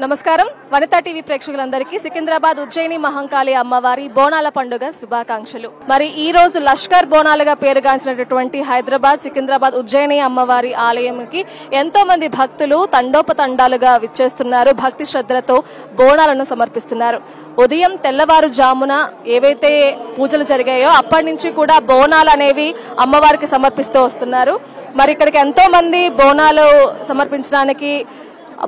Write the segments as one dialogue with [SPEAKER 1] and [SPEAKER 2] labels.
[SPEAKER 1] నమస్కారం వనితా టీవీ ప్రేక్షకులందరికీ సికింద్రాబాద్ ఉజ్జయిని మహంకాళి అమ్మవారి బోనాల పండుగ శుభాకాంక్షలు. మరి ఈ రోజు లష్కర్ బోనాలుగా పేరుగాంచినటువంటి హైదరాబాద్ సికింద్రాబాద్ ఉజ్జయిని అమ్మవారి ఆలయంకి ఎంతో మంది భక్తులు తండోపతండాలుగా విచ్చేస్తున్నారు. భక్తి శ్రద్ధలతో బోనాలను సమర్పిస్తున్నారు. ఉదయం తెల్లవారుజామున ఏవైతే పూజలు జరిగాయో అప్పటి నుంచి కూడా బోనాలు అనేవి అమ్మవారికి సమర్పిస్తూ వస్తున్నారు. మరి ఇక్కడికి ఎంతో మంది బోనాలు సమర్పించడానికి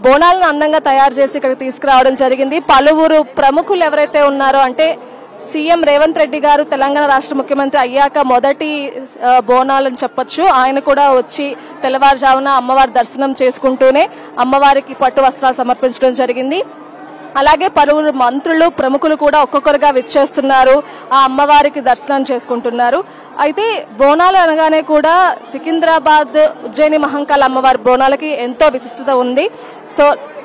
[SPEAKER 1] బోనాలను అందంగా తయారు చేసి ఇక్కడికి తీసుకురావడం జరిగింది. పలువురు ప్రముఖులు ఎవరైతే ఉన్నారో అంటే సీఎం రేవంత్ రెడ్డి గారు తెలంగాణ రాష్ట్ర ముఖ్యమంత్రి అయ్యాక మొదటి బోనాలని చెప్పొచ్చు. ఆయన కూడా వచ్చి తెల్లవారుజామున అమ్మవారి దర్శనం చేసుకుంటూనే అమ్మవారికి పట్టు వస్త్రాలు సమర్పించడం జరిగింది. అలాగే పలువురు మంత్రులు ప్రముఖులు కూడా ఒక్కొక్కరుగా విచ్చేస్తున్నారు, ఆ అమ్మవారికి దర్శనం చేసుకుంటున్నారు. అయితే బోనాలు అనగానే కూడా సికింద్రాబాద్ ఉజ్జయిని మహంకాళి అమ్మవారి బోనాలకి ఎంతో విశిష్టత ఉంది. సో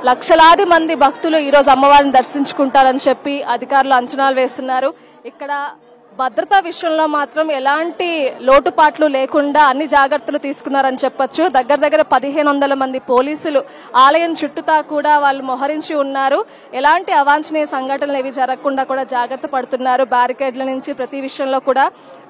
[SPEAKER 1] లక్షలాది మంది భక్తులు ఈ రోజు అమ్మవారిని దర్శించుకుంటారని చెప్పి అధికారులు అంచనాలు వేస్తున్నారు. ఇక్కడ భద్రతా విషయంలో మాత్రం ఎలాంటి లోటుపాట్లు లేకుండా అన్ని జాగ్రత్తలు తీసుకున్నారని చెప్పొచ్చు. దగ్గర 1500 మంది పోలీసులు ఆలయం చుట్టూతా కూడా వాళ్ళు మోహరించి ఉన్నారు. ఎలాంటి అవాంఛనీయ సంఘటనలు ఏవి జరగకుండా కూడా జాగ్రత్త పడుతున్నారు. బ్యారికేడ్ల నుంచి ప్రతి విషయంలో కూడా.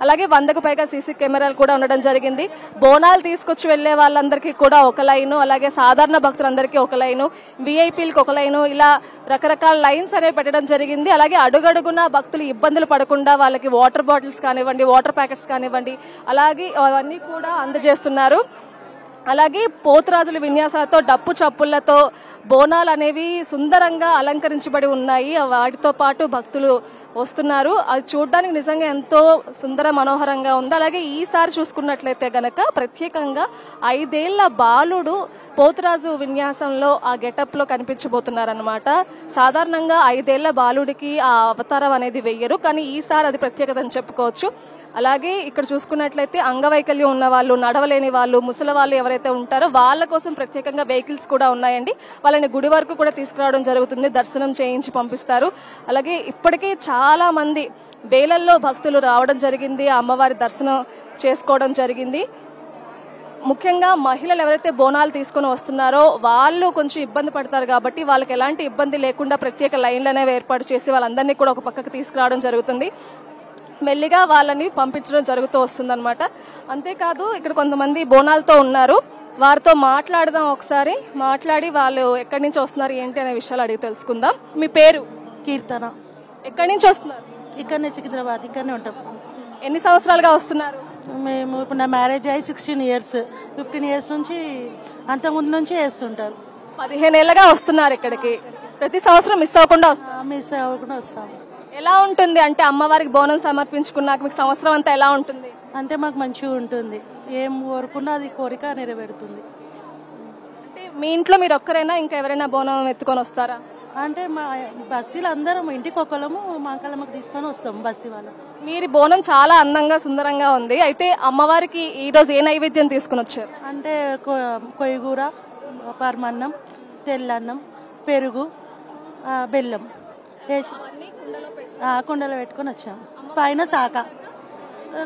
[SPEAKER 1] అలాగే 100కు పైగా సీసీ కెమెరాలు కూడా ఉండడం జరిగింది. బోనాలు తీసుకొచ్చి వెళ్లే వాళ్ళందరికీ కూడా ఒక లైను, అలాగే సాధారణ భక్తులందరికీ ఒక లైను, వీఐపీలకు ఒక లైను, ఇలా రకరకాల లైన్స్ అనేవి పెట్టడం జరిగింది. అలాగే అడుగడుగున భక్తులు ఇబ్బందులు పడకుండా వాళ్ళకి వాటర్ బాటిల్స్ కానివ్వండి, వాటర్ ప్యాకెట్స్ కానివ్వండి, అలాగే అవన్నీ కూడా అందజేస్తున్నారు. అలాగే పోతురాజుల విన్యాసాలతో డప్పు చప్పుళ్లతో బోనాలు అనేవి సుందరంగా అలంకరించబడి ఉన్నాయి. వాటితో పాటు భక్తులు వస్తున్నారు. అది చూడడానికి నిజంగా ఎంతో సుందర మనోహరంగా ఉంది. అలాగే ఈసారి చూసుకున్నట్లయితే గనక ప్రత్యేకంగా 5 ఏళ్ల బాలుడు పోతురాజు విన్యాసంలో ఆ గెటప్ లో కనిపించబోతున్నారనమాట. సాధారణంగా 5 ఏళ్ల బాలుడికి ఆ అవతారం అనేది వెయ్యరు, కానీ ఈసారి అది ప్రత్యేకత అని చెప్పుకోవచ్చు. అలాగే ఇక్కడ చూసుకున్నట్లయితే అంగవైకల్యం ఉన్న వాళ్ళు, నడవలేని వాళ్ళు, ముసలి వాళ్ళు ఎవరైతే ఉంటారో వాళ్ళ కోసం ప్రత్యేకంగా వెహికల్స్ కూడా ఉన్నాయండి. వాళ్ళని గుడి వరకు కూడా తీసుకురావడం జరుగుతుంది, దర్శనం చేయించి పంపిస్తారు. అలాగే ఇప్పటికే చాలా మంది వేలల్లో భక్తులు రావడం జరిగింది, అమ్మవారి దర్శనం చేసుకోవడం జరిగింది. ముఖ్యంగా మహిళలు ఎవరైతే బోనాలు తీసుకుని వస్తున్నారో వాళ్ళు కొంచెం ఇబ్బంది పడతారు కాబట్టి వాళ్ళకి ఎలాంటి ఇబ్బంది లేకుండా ప్రత్యేక లైన్లు అనేవి ఏర్పాటు చేసి వాళ్ళందరినీ కూడా ఒక పక్కకు తీసుకురావడం జరుగుతుంది. మెల్లిగా వాళ్ళని పంపించడం జరుగుతూ వస్తుందన్నమాట. అంతేకాదు ఇక్కడ కొంతమంది బోనాలతో ఉన్నారు, వారితో మాట్లాడదాం. ఒకసారి మాట్లాడి వాళ్ళు ఎక్కడి నుంచి వస్తున్నారు ఏంటి అనే విషయాలు అడిగి తెలుసుకుందాం. మీ పేరు?
[SPEAKER 2] కీర్తన.
[SPEAKER 1] ఎక్కడి నుంచి వస్తున్నారు?
[SPEAKER 2] ఇక్కడనే సికింద్రాబాద్, ఇక్కడనే ఉంటాం.
[SPEAKER 1] ఎన్ని సంవత్సరాలుగా వస్తున్నారు?
[SPEAKER 2] మేము ఇప్పుడు నా మ్యారేజ్ అయ్యి 16 ఇయర్స్, 15 ఇయర్స్ నుంచి అంతకుముందు నుంచి చేస్తుంటారు.
[SPEAKER 1] 15 ఏళ్ళగా వస్తున్నారు ఇక్కడికి. ప్రతి సంవత్సరం మిస్ అవ్వకుండా
[SPEAKER 2] మిస్ అవ్వకుండా వస్తాం.
[SPEAKER 1] ఎలా ఉంటుంది అంటే అమ్మవారికి బోనం సమర్పించుకున్నాక మీకు సంవత్సరం అంతా ఎలా ఉంటుంది?
[SPEAKER 2] అంటే మాకు మంచిగా ఉంటుంది, ఏం కోరుకున్నా అది కోరిక నెరవేరుతుంది.
[SPEAKER 1] అంటే మీ ఇంట్లో మీరు ఒక్కరైనా ఇంకా ఎవరైనా బోనం ఎత్తుకొని వస్తారా?
[SPEAKER 2] అంటే మా బస్తీలు అందరం ఇంటికి ఒకళ్ళము మాకలమ్మకి తీసుకొని వస్తాం బస్తీ వాళ్ళం.
[SPEAKER 1] మీరు బోనం చాలా అందంగా సుందరంగా ఉంది. అయితే అమ్మవారికి ఈ రోజు ఏ నైవేద్యం తీసుకుని వచ్చారు?
[SPEAKER 2] అంటే కొయ్యగూర, పరమన్నం, తెల్లన్నం, పెరుగు, బెల్లం వేసి కుండలో పెట్టుకుని వచ్చాం. పైన శాఖ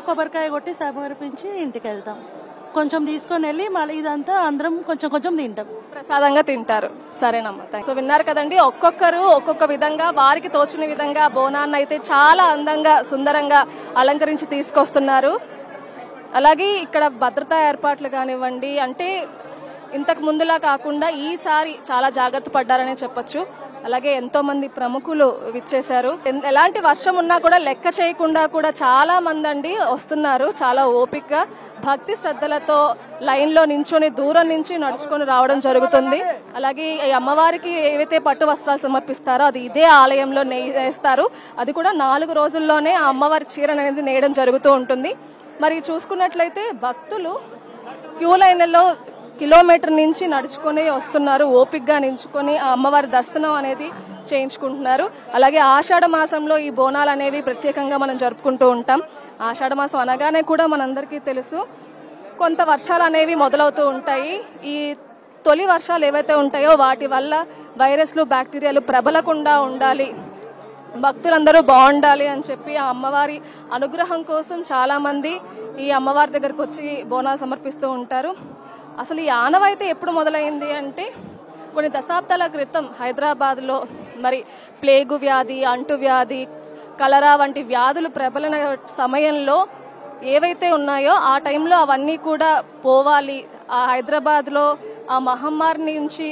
[SPEAKER 2] కొబ్బరికాయ కొట్టి సమర్పించి ఇంటికి వెళ్తాం. కొంచెం తీసుకొని వెళ్ళి మళ్ళీ ఇదంతా అందరం కొంచెం తింటాం, ప్రసాదంగా తింటారు. సరేనమ్మా. సో విన్నారు కదండి, ఒక్కొక్కరు ఒక్కొక్క విధంగా వారికి తోచిన విధంగా బోనాన్ని అయితే చాలా అందంగా సుందరంగా అలంకరించి తీసుకొస్తున్నారు. అలాగే ఇక్కడ భద్రతా ఏర్పాట్లు కానివ్వండి, అంటే ఇంతకు ముందులా కాకుండా ఈసారి చాలా జాగ్రత్త పడ్డారనే చెప్పొచ్చు. అలాగే ఎంతో మంది ప్రముఖులు విచ్చేశారు. ఎలాంటి వర్షం ఉన్నా కూడా లెక్క చేయకుండా కూడా చాలా మంది అండి వస్తున్నారు. చాలా ఓపికగా భక్తి శ్రద్ధలతో లైన్ లో నించొని దూరం నుంచి నడుచుకొని రావడం జరుగుతుంది. అలాగే ఈ అమ్మవారికి ఏవైతే పట్టు వస్త్రాలు సమర్పిస్తారో అది ఇదే ఆలయంలో నేస్తారు. అది కూడా 4 రోజుల్లోనే ఆ అమ్మవారి చీర అనేది నేయడం జరుగుతూ ఉంటుంది. మరి చూసుకున్నట్లయితే భక్తులు క్యూ లైన్లలో కిలోమీటర్ నుంచి నడుచుకొని వస్తున్నారు, ఓపికగా నించుకొని ఆ అమ్మవారి దర్శనం అనేది చేయించుకుంటున్నారు. అలాగే ఆషాఢ మాసంలో ఈ బోనాలు అనేవి ప్రత్యేకంగా మనం జరుపుకుంటూ ఉంటాం. ఆషాఢ మాసం అనగానే కూడా మనందరికీ తెలుసు కొంత వర్షాలు అనేవి మొదలవుతూ ఉంటాయి. ఈ తొలి వర్షాలు ఏవైతే ఉంటాయో వాటి వల్ల వైరస్లు, బ్యాక్టీరియాలు ప్రబలకుండా ఉండాలి, భక్తులందరూ బాగుండాలి అని చెప్పి ఆ అమ్మవారి అనుగ్రహం కోసం చాలా మంది ఈ అమ్మవారి దగ్గరకు వచ్చి బోనాలు సమర్పిస్తూ ఉంటారు. అసలు ఈ ఆనవాయితీ ఎప్పుడు మొదలైంది అంటే
[SPEAKER 1] కొన్ని దశాబ్దాల క్రితం హైదరాబాద్లో మరి ప్లేగు వ్యాధి, అంటువ్యాధి, కలరా వంటి వ్యాధులు ప్రబలిన సమయంలో ఏవైతే ఉన్నాయో ఆ టైంలో అవన్నీ కూడా పోవాలి, ఆ హైదరాబాద్లో ఆ మహమ్మారి నుంచి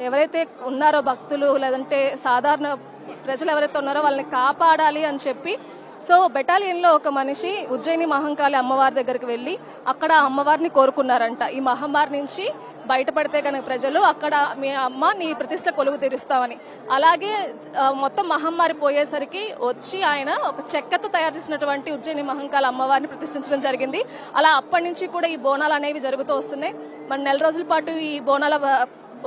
[SPEAKER 1] ఎవరైతే ఉన్నారో భక్తులు లేదంటే సాధారణ ప్రజలు ఎవరైతే ఉన్నారో వాళ్ళని కాపాడాలి అని చెప్పి సో బెటాలియన్లో ఒక మనిషి ఉజ్జయిని మహంకాళి అమ్మవారి దగ్గరికి వెళ్ళి అక్కడ అమ్మవారిని కోరుకున్నారంట. ఈ మహమ్మారి నుంచి బయటపడితే కనుక ప్రజలు అక్కడ మీ అమ్మ నీ ప్రతిష్ట కొలువు తీరుస్తామని. అలాగే మొత్తం మహమ్మారి పోయేసరికి వచ్చి ఆయన ఒక చెక్కతో తయారు చేసినటువంటి ఉజ్జయిని మహంకాళి అమ్మవారిని ప్రతిష్ఠించడం జరిగింది. అలా అప్పటి నుంచి కూడా ఈ బోనాలు అనేవి జరుగుతూ వస్తున్నాయి. మన నెల రోజుల పాటు ఈ బోనాల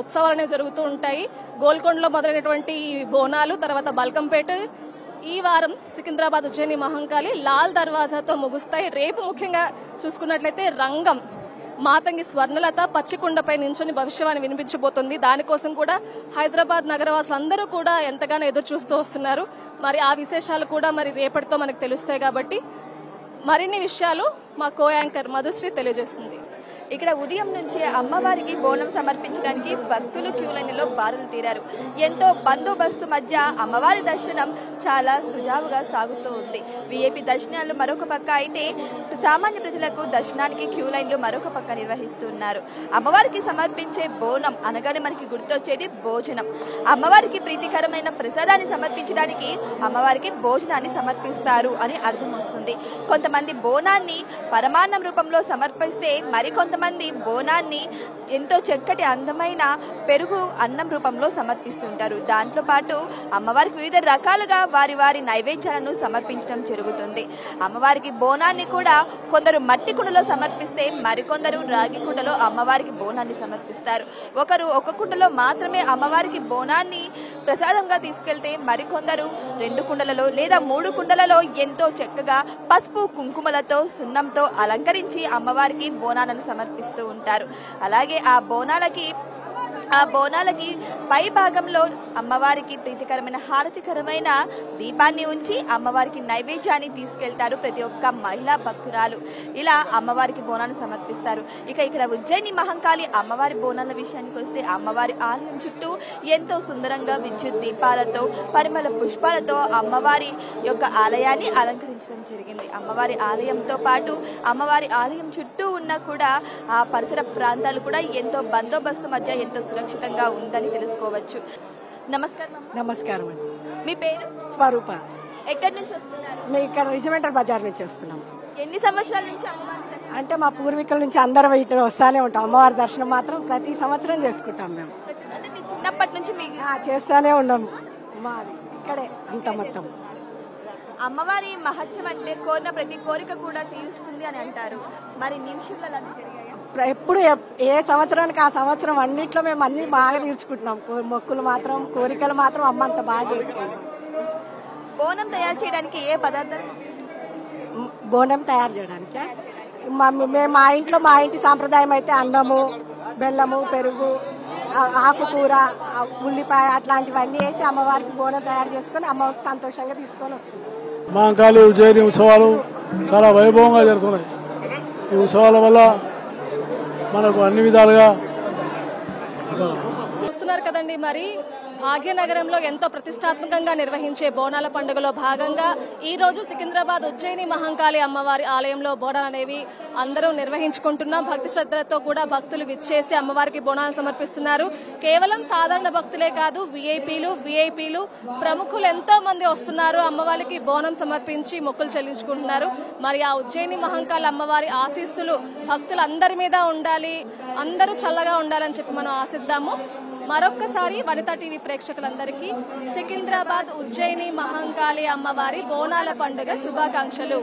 [SPEAKER 1] ఉత్సవాలు అనేవి జరుగుతూ ఉంటాయి. గోల్కొండలో మొదలైనటువంటి ఈ బోనాలు తర్వాత బల్కంపేట, ఈ వారం సికింద్రాబాద్ ఉజ్జయిని మహంకాళి లాల్ దర్వాజాతో ముగుస్తాయి. రేపు ముఖ్యంగా చూసుకున్నట్లయితే రంగం మాతంగి స్వర్ణలత పచ్చికుండపై నించుని భవిష్యవాణి వినిపించబోతుంది. దానికోసం కూడా హైదరాబాద్ నగరవాసులు అందరూ కూడా ఎంతగానో ఎదురు చూస్తూ వస్తున్నారు. మరి ఆ విశేషాలు కూడా మరి రేపటితో మనకు తెలుస్తాయి. కాబట్టి మరిన్ని విషయాలు మా కో యాంకర్ మధుశ్రీ తెలియజేస్తుంది.
[SPEAKER 3] ఇక్కడ ఉదయం నుంచి అమ్మవారికి బోనం సమర్పించడానికి భక్తులు క్యూ లైన్లో బారులు తీరారు. ఎంతో బందోబస్తు మధ్య అమ్మవారి దర్శనం చాలా సుజావుగా సాగుతూ ఉంది. విఐపి దర్శనాలు మరొక పక్క అయితే సామాన్య ప్రజలకు దర్శనానికి క్యూ లైన్లు మరొక పక్క నిర్వహిస్తున్నారు. అమ్మవారికి సమర్పించే బోనం అనగానే మనకి గుర్తొచ్చేది భోజనం. అమ్మవారికి ప్రీతికరమైన ప్రసాదాన్ని సమర్పించడానికి అమ్మవారికి భోజనాన్ని సమర్పిస్తారు అని అర్థం వస్తుంది. కొంతమంది బోనాన్ని పరమాన్నం రూపంలో సమర్పిస్తే మరికొంతమంది బోనాన్ని ఎంతో చక్కటి అందమైన పెరుగు అన్నం రూపంలో సమర్పిస్తుంటారు. దాంట్లో పాటు అమ్మవారికి వివిధ రకాలుగా వారి వారి నైవేద్యాలను సమర్పించడం జరుగుతుంది. అమ్మవారికి బోనాన్ని కూడా కొందరు మట్టి కుండలో సమర్పిస్తే మరికొందరు రాగి కుండలో అమ్మవారికి బోనాన్ని సమర్పిస్తారు. ఒకరు ఒక కుండలో మాత్రమే అమ్మవారికి బోనాన్ని ప్రసాదంగా తీసుకెళ్తే మరికొందరు 2 కుండలలో లేదా 3 కుండలలో ఎంతో చక్కగా పసుపు కుంకుమలతో సున్నంతో అలంకరించి అమ్మవారికి బోనాలను సమర్పిస్తూ ఉంటారు. అలాగే ఆ బోనాలకి పై భాగంలో అమ్మవారికి ప్రీతికరమైన హారతికరమైన దీపాన్ని ఉంచి అమ్మవారికి నైవేద్యాన్ని తీసుకెళ్తారు ప్రతి ఒక్క మహిళా భక్తురాలు. ఇలా అమ్మవారికి బోనాన్ని సమర్పిస్తారు. ఇక్కడ ఉజ్జయిని మహంకాళి అమ్మవారి బోనాల విషయానికి వస్తే అమ్మవారి ఆలయం చుట్టూ ఎంతో సుందరంగా విద్యుత్ దీపాలతో పరిమళ పుష్పాలతో అమ్మవారి యొక్క ఆలయాన్ని అలంకరించడం జరిగింది. అమ్మవారి ఆలయంతో పాటు అమ్మవారి ఆలయం చుట్టూ ఉన్న కూడా ఆ పరిసర ప్రాంతాలు కూడా ఎంతో బందోబస్తు మధ్య ఎంతో సురక్షితంగా ఉందని తెలుసుకోవచ్చు. నమస్కారం.
[SPEAKER 4] నమస్కారం అండి.
[SPEAKER 3] మీ పేరు?
[SPEAKER 4] స్వరూప.
[SPEAKER 3] ఎక్కడి నుంచి వస్తున్నారు?
[SPEAKER 4] మేము ఇక్కడ రిజిమెంటల్ బజార్ నుంచి వస్తున్నాం.
[SPEAKER 3] ఎన్ని సంవత్సరాల నుంచి అమ్మవారి దర్శనం?
[SPEAKER 4] అంటే మా పూర్వీకుల నుంచి అందరం ఇటు వస్తానే ఉంటాం. అమ్మవారి దర్శనం మాత్రం ప్రతి సంవత్సరం చేసుకుంటాం మేము.
[SPEAKER 3] అంటే మీ చిన్నప్పటి నుంచి మీకు
[SPEAKER 4] చేస్తానే ఉన్నాం. మాది ఇక్కడే అంత మొత్తం.
[SPEAKER 3] అమ్మవారి మహత్యం అంటే కోరిన ప్రతి కోరిక కూడా తీరుస్తుంది అని అంటారు. మరి మీ విషయంలో అలాంటి జరిగాయా?
[SPEAKER 4] ఎప్పుడు ఏ సంవత్సరానికి ఆ సంవత్సరం అన్నింటిలో మేము అన్ని బాగా తీర్చుకుంటున్నాం. మొక్కులు మాత్రం కోరికలు మాత్రం అమ్మ అంత బాగా చేసుకుంటాం.
[SPEAKER 3] బోనం తయారు చేయడానికి ఏ పదార్థాలు?
[SPEAKER 4] బోనం తయారు చేయడానికి మేము మా ఇంటి సాంప్రదాయం అయితే అన్నము, బెల్లము, పెరుగు, ఆకుకూర, ఉల్లిపాయ అట్లాంటివన్నీ వేసి అమ్మవారికి బోనం తయారు చేసుకుని అమ్మవారికి సంతోషంగా తీసుకొని వస్తుంది.
[SPEAKER 5] మహంకాళి ఉజ్జయిని ఉత్సవాలు చాలా వైభవంగా జరుగుతున్నాయి. ఈ ఉత్సవాల వల్ల మనకు అన్ని విధాలుగా
[SPEAKER 1] చూస్తున్నారు కదండి. మరి భాగ్యనగరంలో ఎంతో ప్రతిష్టాత్మకంగా నిర్వహించే బోనాల పండుగలో భాగంగా ఈ రోజు సికింద్రాబాద్ ఉజ్జయిని మహంకాళి అమ్మవారి ఆలయంలో బోనాలు అనేవి అందరూ నిర్వహించుకుంటున్నాం. భక్తి శ్రద్ధలతో కూడా భక్తులు విచ్చేసి అమ్మవారికి బోనాలు సమర్పిస్తున్నారు. కేవలం సాధారణ భక్తులే కాదు, విఐపీలు ప్రముఖులు ఎంతో మంది వస్తున్నారు. అమ్మవారికి బోనం సమర్పించి మొక్కులు చెల్లించుకుంటున్నారు. మరి ఆ ఉజ్జయిని మహంకాళి అమ్మవారి ఆశీస్సులు భక్తులందరి మీద ఉండాలి, అందరూ చల్లగా ఉండాలని చెప్పి మనం ఆశిద్దాము. మరొక్కసారి వనితా టీవీ ప్రేక్షకులందరికీ సికింద్రాబాద్ ఉజ్జయిని మహంకాళి అమ్మవారి బోనాల పండుగ శుభాకాంక్షలు.